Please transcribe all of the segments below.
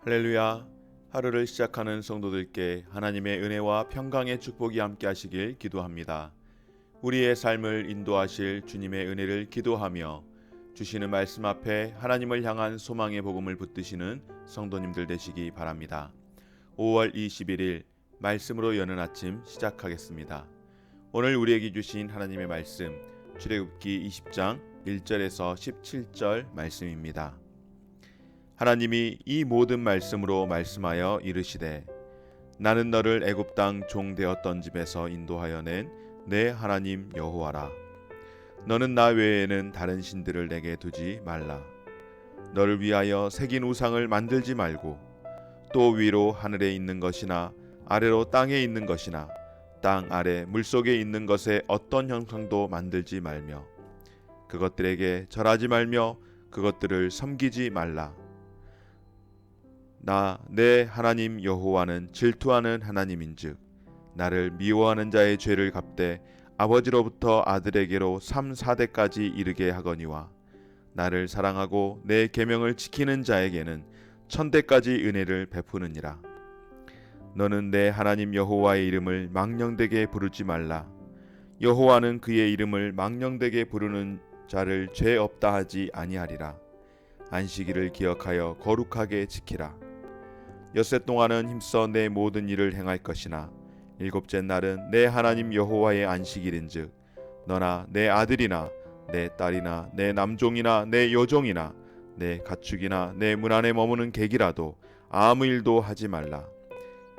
할렐루야. 하루를 시작하는 성도들께 하나님의 은혜와 평강의 축복이 함께 하시길 기도합니다. 우리의 삶을 인도하실 주님의 은혜를 기도하며 주시는 말씀 앞에 하나님을 향한 소망의 복음을 붙드시는 성도님들 되시기 바랍니다. 5월 21일 말씀으로 여는 아침 시작하겠습니다. 오늘 우리에게 주신 하나님의 말씀 출애굽기 20장 1절에서 17절 말씀입니다. 하나님이 이 모든 말씀으로 말씀하여 이르시되 나는 너를 애굽 땅 종 되었던 집에서 인도하여 낸 내 하나님 여호와라. 너는 나 외에는 다른 신들을 내게 두지 말라. 너를 위하여 새긴 우상을 만들지 말고 또 위로 하늘에 있는 것이나 아래로 땅에 있는 것이나 땅 아래 물속에 있는 것에 어떤 형상도 만들지 말며 그것들에게 절하지 말며 그것들을 섬기지 말라. 나 내 하나님 여호와는 질투하는 하나님인즉 나를 미워하는 자의 죄를 갚되 아버지로부터 아들에게로 3-4대까지 이르게 하거니와 나를 사랑하고 내 계명을 지키는 자에게는 1000대까지 은혜를 베푸느니라. 너는 내 하나님 여호와의 이름을 망령되게 부르지 말라. 여호와는 그의 이름을 망령되게 부르는 자를 죄 없다 하지 아니하리라. 안식일을 기억하여 거룩하게 지키라. 엿새 동안은 힘써 내 모든 일을 행할 것이나 일곱째 날은 내 하나님 여호와의 안식일인즉 너나 내 아들이나 내 딸이나 내 남종이나 내 여종이나 내 가축이나 내 문 안에 머무는 객이라도 아무 일도 하지 말라.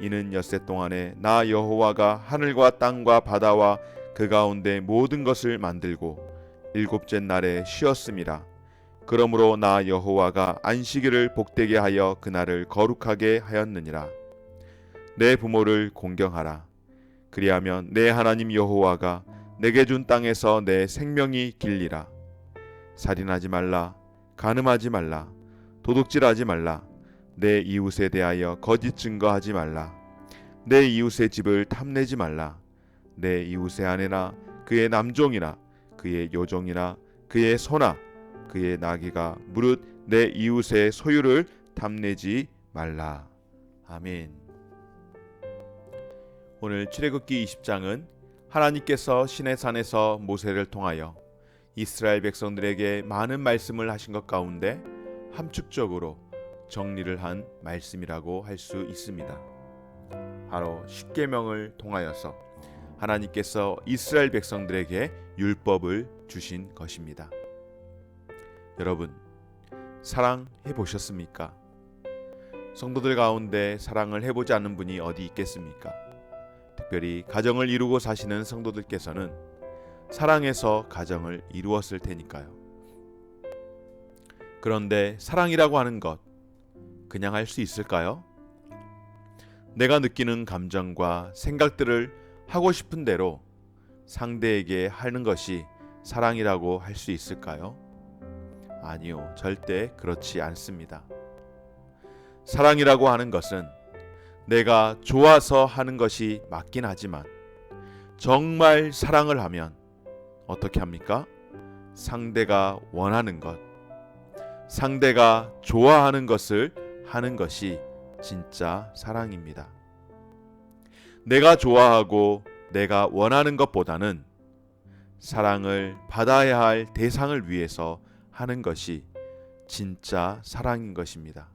이는 엿새 동안에 나 여호와가 하늘과 땅과 바다와 그 가운데 모든 것을 만들고 일곱째 날에 쉬었음이라. 그러므로 나 여호와가 안식일을 복되게 하여 그날을 거룩하게 하였느니라. 내 부모를 공경하라. 그리하면 내 하나님 여호와가 내게 준 땅에서 내 생명이 길리라. 살인하지 말라. 간음하지 말라. 도둑질하지 말라. 내 이웃에 대하여 거짓 증거하지 말라. 내 이웃의 집을 탐내지 말라. 내 이웃의 아내나 그의 남종이나 그의 여종이나 그의 소나 그의 나귀가 무릇 내 이웃의 소유를 탐내지 말라. 아멘. 오늘 출애굽기 20장은 하나님께서 시내산에서 모세를 통하여 이스라엘 백성들에게 많은 말씀을 하신 것 가운데 함축적으로 정리를 한 말씀이라고 할 수 있습니다. 바로 십계명을 통하여서 하나님께서 이스라엘 백성들에게 율법을 주신 것입니다. 여러분, 사랑해 보셨습니까? 성도들 가운데 사랑을 해보지 않는 분이 어디 있겠습니까? 특별히 가정을 이루고 사시는 성도들께서는 사랑해서 가정을 이루었을 테니까요. 그런데 사랑이라고 하는 것 그냥 할 수 있을까요? 내가 느끼는 감정과 생각들을 하고 싶은 대로 상대에게 하는 것이 사랑이라고 할 수 있을까요? 아니요, 절대 그렇지 않습니다. 사랑이라고 하는 것은 내가 좋아서 하는 것이 맞긴 하지만 정말 사랑을 하면 어떻게 합니까? 상대가 원하는 것, 상대가 좋아하는 것을 하는 것이 진짜 사랑입니다. 내가 좋아하고 내가 원하는 것보다는 사랑을 받아야 할 대상을 위해서 하는 것이 진짜 사랑인 것입니다.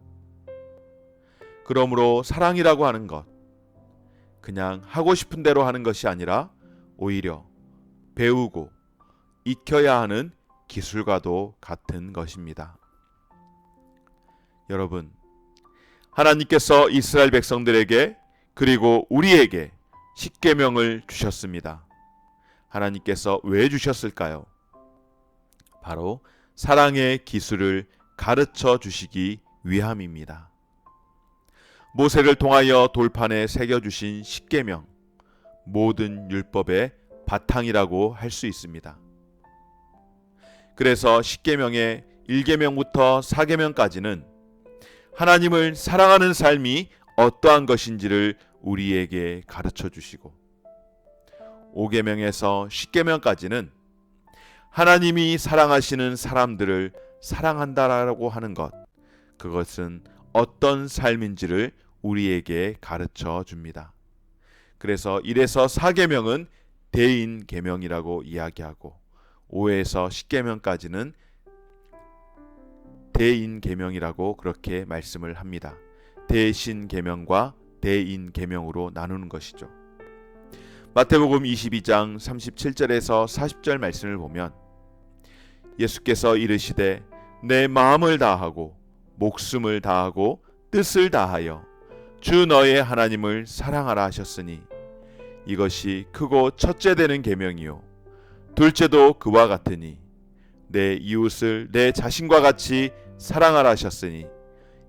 그러므로 사랑이라고 하는 것, 그냥 하고 싶은 대로 하는 것이 아니라 오히려 배우고 익혀야 하는 기술과도 같은 것입니다. 여러분, 하나님께서 이스라엘 백성들에게 그리고 우리에게 십계명을 주셨습니다. 하나님께서 왜 주셨을까요? 바로 사랑의 기술을 가르쳐 주시기 위함입니다. 모세를 통하여 돌판에 새겨주신 십계명, 모든 율법의 바탕이라고 할 수 있습니다. 그래서 십계명의 1계명부터 4계명까지는 하나님을 사랑하는 삶이 어떠한 것인지를 우리에게 가르쳐 주시고 5계명에서 10계명까지는 하나님이 사랑하시는 사람들을 사랑한다라고 하는 것, 그것은 어떤 삶인지를 우리에게 가르쳐 줍니다. 그래서 1에서 4계명은 대인 계명이라고 이야기하고 5에서 10계명까지는 대인 계명이라고 그렇게 말씀을 합니다. 대신 계명과 대인 계명으로 나누는 것이죠. 마태복음 22장 37절에서 40절 말씀을 보면 예수께서 이르시되 내 마음을 다하고 목숨을 다하고 뜻을 다하여 주 너의 하나님을 사랑하라 하셨으니 이것이 크고 첫째 되는 계명이요 둘째도 그와 같으니 내 이웃을 내 자신과 같이 사랑하라 하셨으니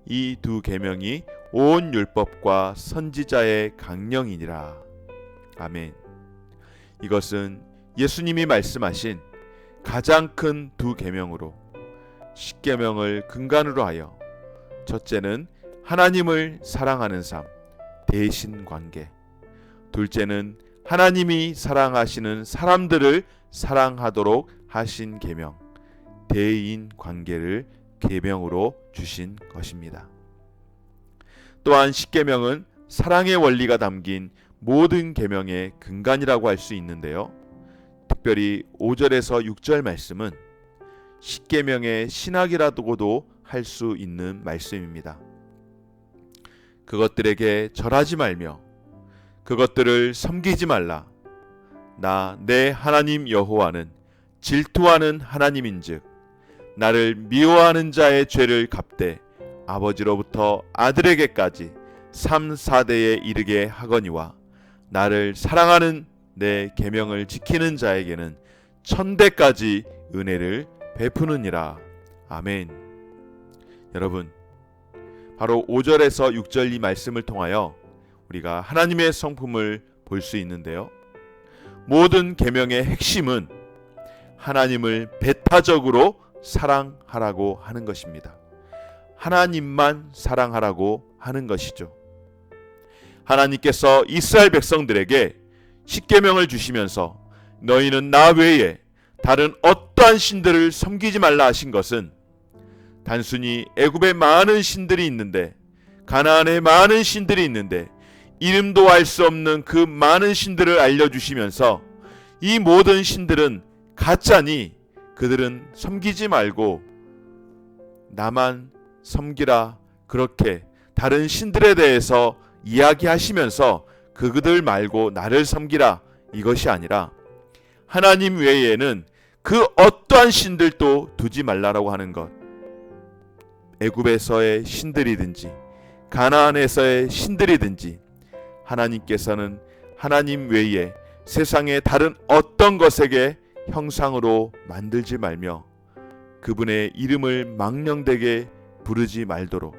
이 두 계명이 온 율법과 선지자의 강령이니라. 아멘. 이것은 예수님이 말씀하신 가장 큰 두 계명으로 10계명을 근간으로 하여 첫째는 하나님을 사랑하는 삶, 대신 관계. 둘째는 하나님이 사랑하시는 사람들을 사랑하도록 하신 계명, 대인 관계를 계명으로 주신 것입니다. 또한 10계명은 사랑의 원리가 담긴 모든 계명의 근간이라고 할 수 있는데요. 특별히 5절에서 6절 말씀은 10계명의 신학이라고도 할 수 있는 말씀입니다. 그것들에게 절하지 말며 그것들을 섬기지 말라. 나 내 하나님 여호와는 질투하는 하나님인즉 나를 미워하는 자의 죄를 갚되 아버지로부터 아들에게까지 3, 4대에 이르게 하거니와 나를 사랑하는 내 계명을 지키는 자에게는 1000대까지 은혜를 베푸느니라. 아멘. 여러분, 바로 5절에서 6절 이 말씀을 통하여 우리가 하나님의 성품을 볼 수 있는데요. 모든 계명의 핵심은 하나님을 배타적으로 사랑하라고 하는 것입니다. 하나님만 사랑하라고 하는 것이죠. 하나님께서 이스라엘 백성들에게 10계명을 주시면서 너희는 나 외에 다른 어떠한 신들을 섬기지 말라 하신 것은 단순히 애굽에 많은 신들이 있는데, 가나안에 많은 신들이 있는데 이름도 알 수 없는 그 많은 신들을 알려주시면서 이 모든 신들은 가짜니 그들은 섬기지 말고 나만 섬기라, 그렇게 다른 신들에 대해서 이야기하시면서 그들 말고 나를 섬기라, 이것이 아니라 하나님 외에는 그 어떠한 신들도 두지 말라라고 하는 것. 애굽에서의 신들이든지 가나안에서의 신들이든지 하나님께서는 하나님 외에 세상의 다른 어떤 것에게 형상으로 만들지 말며 그분의 이름을 망령되게 부르지 말도록,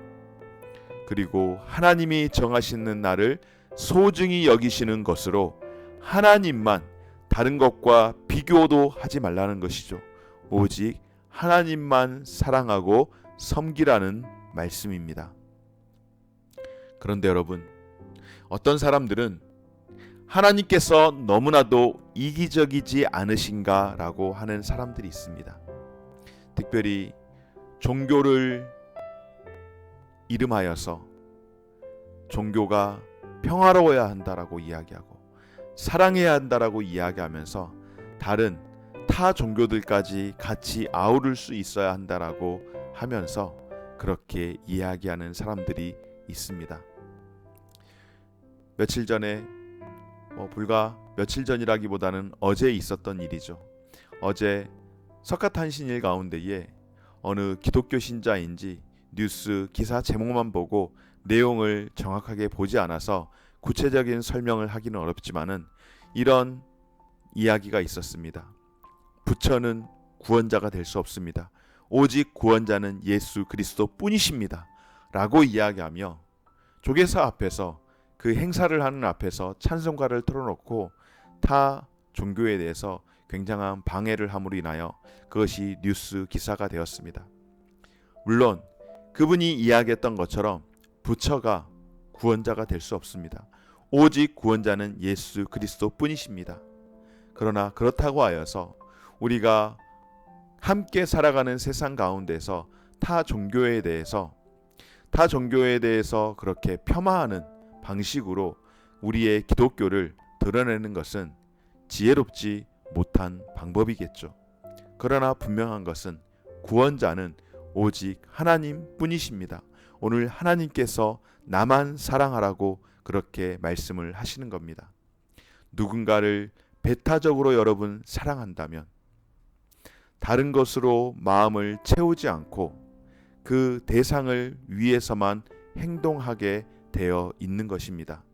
그리고 하나님이 정하시는 날을 소중히 여기시는 것으로 하나님만 다른 것과 비교도 하지 말라는 것이죠. 오직 하나님만 사랑하고 섬기라는 말씀입니다. 그런데 여러분, 어떤 사람들은 하나님께서 너무나도 이기적이지 않으신가라고 하는 사람들이 있습니다. 특별히 종교를 이름하여서 종교가 평화로워야 한다라고 이야기하고 사랑해야 한다라고 이야기하면서 다른 타 종교들까지 같이 아우를 수 있어야 한다라고 하면서 그렇게 이야기하는 사람들이 있습니다. 며칠 전에 불과 며칠 전이라기보다는 어제 있었던 일이죠. 어제 석가탄신일 가운데에 어느 기독교 신자인지 뉴스 기사 제목만 보고 내용을 정확하게 보지 않아서 구체적인 설명을 하기는 어렵지만은 이런 이야기가 있었습니다. 부처는 구원자가 될 수 없습니다. 오직 구원자는 예수 그리스도 뿐이십니다. 라고 이야기하며 조계사 앞에서 그 행사를 하는 앞에서 찬송가를 틀어놓고 타 종교에 대해서 굉장한 방해를 함으로 인하여 그것이 뉴스 기사가 되었습니다. 물론 그분이 이야기했던 것처럼 부처가 구원자가 될 수 없습니다. 오직 구원자는 예수 그리스도 뿐이십니다. 그러나 그렇다고 하여서 우리가 함께 살아가는 세상 가운데서 타 종교에 대해서 타 종교에 대해서 그렇게 폄하하는 방식으로 우리의 기독교를 드러내는 것은 지혜롭지 못한 방법이겠죠. 그러나 분명한 것은 구원자는 오직 하나님 뿐이십니다. 오늘 하나님께서 나만 사랑하라고 그렇게 말씀을 하시는 겁니다. 누군가를 배타적으로 여러분 사랑한다면 다른 것으로 마음을 채우지 않고 그 대상을 위해서만 행동하게 되어 있는 것입니다.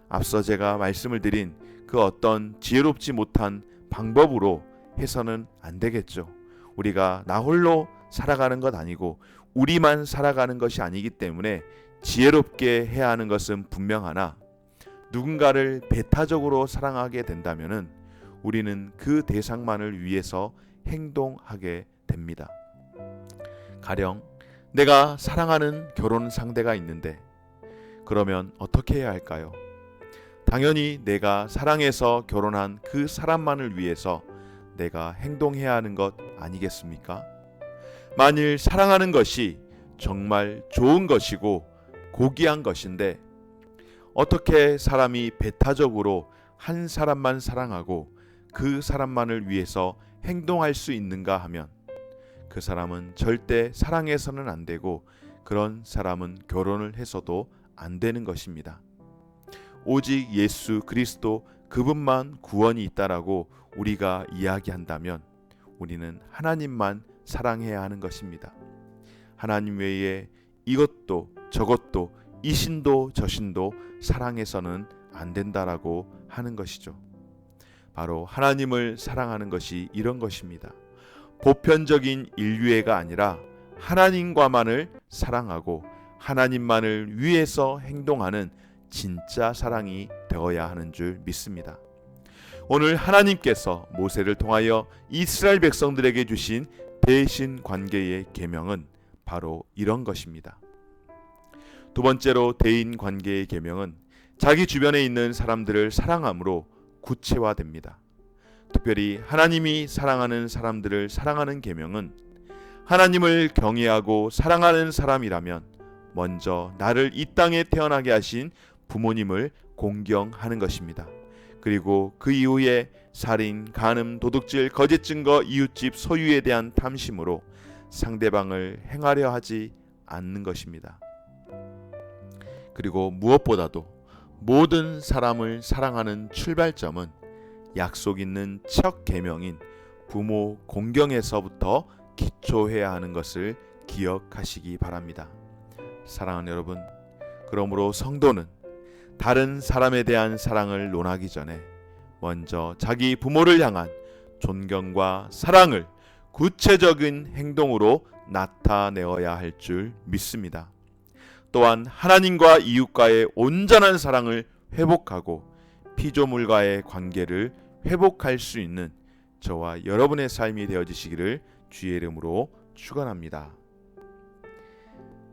앞서 제가 말씀을 드린 그 어떤 지혜롭지 못한 방법으로 해서는 안 되겠죠. 우리가 나 홀로 살아가는 것 아니고 우리만 살아가는 것이 아니기 때문에 지혜롭게 해야 하는 것은 분명하나 누군가를 배타적으로 사랑하게 된다면은 우리는 그 대상만을 위해서 행동하게 됩니다. 가령 내가 사랑하는 결혼 상대가 있는데 그러면 어떻게 해야 할까요? 당연히 내가 사랑해서 결혼한 그 사람만을 위해서 내가 행동해야 하는 것 아니겠습니까? 만일 사랑하는 것이 정말 좋은 것이고 고귀한 것인데 어떻게 사람이 배타적으로 한 사람만 사랑하고 그 사람만을 위해서 행동할 수 있는가 하면 그 사람은 절대 사랑해서는 안 되고 그런 사람은 결혼을 해서도 안 되는 것입니다. 오직 예수 그리스도 그분만 구원이 있다라고 우리가 이야기한다면 우리는 하나님만 사랑해야 하는 것입니다. 하나님 외에 이것도 저것도 이 신도 저 신도 사랑해서는 안 된다라고 하는 것이죠. 바로 하나님을 사랑하는 것이 이런 것입니다. 보편적인 인류애가 아니라 하나님과만을 사랑하고 하나님만을 위해서 행동하는 진짜 사랑이 되어야 하는 줄 믿습니다. 오늘 하나님께서 모세를 통하여 이스라엘 백성들에게 주신 대신 관계의 계명은 바로 이런 것입니다. 두 번째로 대인 관계의 계명은 자기 주변에 있는 사람들을 사랑함으로 구체화됩니다. 특별히 하나님이 사랑하는 사람들을 사랑하는 계명은 하나님을 경외하고 사랑하는 사람이라면 먼저 나를 이 땅에 태어나게 하신 부모님을 공경하는 것입니다. 그리고 그 이후에 살인, 간음, 도둑질, 거짓 증거, 이웃집 소유에 대한 탐심으로 상대방을 행하려 하지 않는 것입니다. 그리고 무엇보다도 모든 사람을 사랑하는 출발점은 약속 있는 첫 계명인 부모 공경에서부터 기초해야 하는 것을 기억하시기 바랍니다. 사랑하는 여러분, 그러므로 성도는 다른 사람에 대한 사랑을 논하기 전에 먼저 자기 부모를 향한 존경과 사랑을 구체적인 행동으로 나타내어야 할 줄 믿습니다. 또한 하나님과 이웃과의 온전한 사랑을 회복하고 피조물과의 관계를 회복할 수 있는 저와 여러분의 삶이 되어지시기를 주의 이름으로 축원합니다.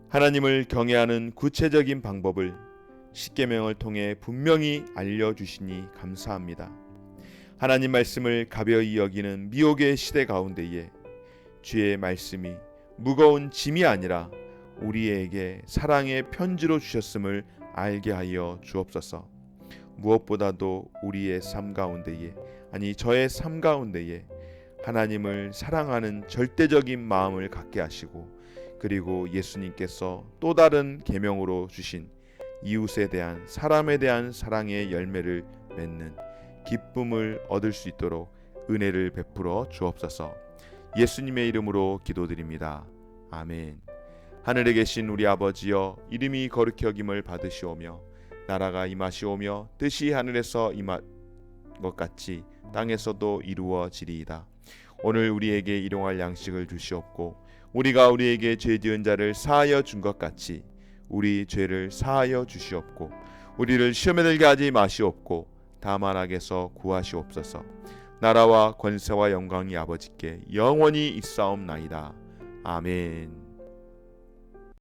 하나님을 경외하는 구체적인 방법을 십계명을 통해 분명히 알려주시니 감사합니다. 하나님 말씀을 가벼이 여기는 미혹의 시대 가운데에 주의 말씀이 무거운 짐이 아니라 우리에게 사랑의 편지로 주셨음을 알게 하여 주옵소서. 무엇보다도 우리의 삶 가운데에, 아니 저의 삶 가운데에 하나님을 사랑하는 절대적인 마음을 갖게 하시고, 그리고 예수님께서 또 다른 계명으로 주신 이웃에 대한, 사람에 대한 사랑의 열매를 맺는 기쁨을 얻을 수 있도록 은혜를 베풀어 주옵소서. 예수님의 이름으로 기도드립니다. 아멘. 하늘에 계신 우리 아버지여, 이름이 거룩히 여김을 받으시오며 나라가 임하시오며 뜻이 하늘에서 임한 것 같이 땅에서도 이루어지리이다. 오늘 우리에게 일용할 양식을 주시옵고 우리가 우리에게 죄 지은 자를 사하여 준 것 같이 우리 죄를 사하여 주시옵고 우리를 시험에 들게 하지 마시옵고 다만 악에서 구하시옵소서. 나라와 권세와 영광이 아버지께 영원히 있사옵나이다. 아멘.